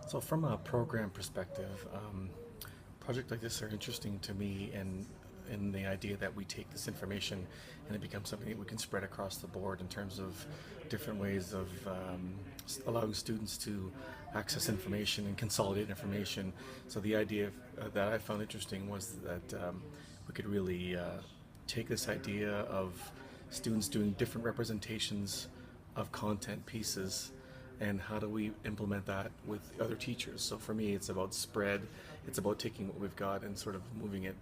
So from a program perspective, projects like this are interesting to me in the idea that we take this information and it becomes something that we can spread across the board in terms of different ways of allowing students to access information and consolidate information. So the idea that I found interesting was that we could really take this idea of students doing different representations of content pieces and how do we implement that with other teachers. So for me, it's about spread. It's about taking what we've got and sort of moving it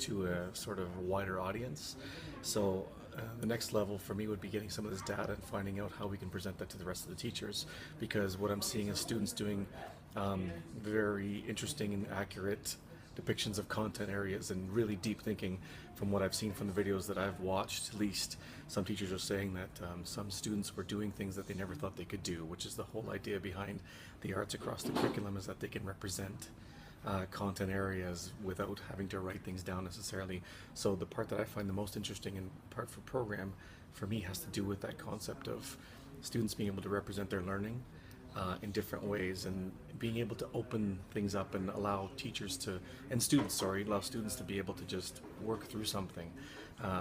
to a sort of wider audience. So the next level for me would be getting some of this data and finding out how we can present that to the rest of the teachers, because what I'm seeing is students doing very interesting and accurate depictions of content areas and really deep thinking. From what I've seen from the videos that I've watched, at least some teachers are saying that some students were doing things that they never thought they could do, which is the whole idea behind the arts across the curriculum, is that they can represent content areas without having to write things down necessarily. So the part that I find the most interesting and part for program for me has to do with that concept of students being able to represent their learning in different ways, and being able to open things up and allow teachers to, and students, sorry, allow students to be able to just work through something.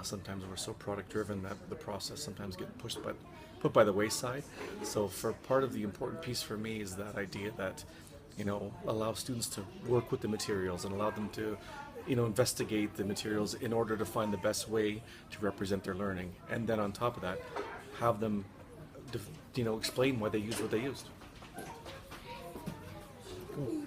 Sometimes we're so product driven that the process sometimes gets put by the wayside. So for part of the important piece for me is that idea that, allow students to work with the materials and allow them to, investigate the materials in order to find the best way to represent their learning. And then on top of that, have them, explain why they used what they used. Cool.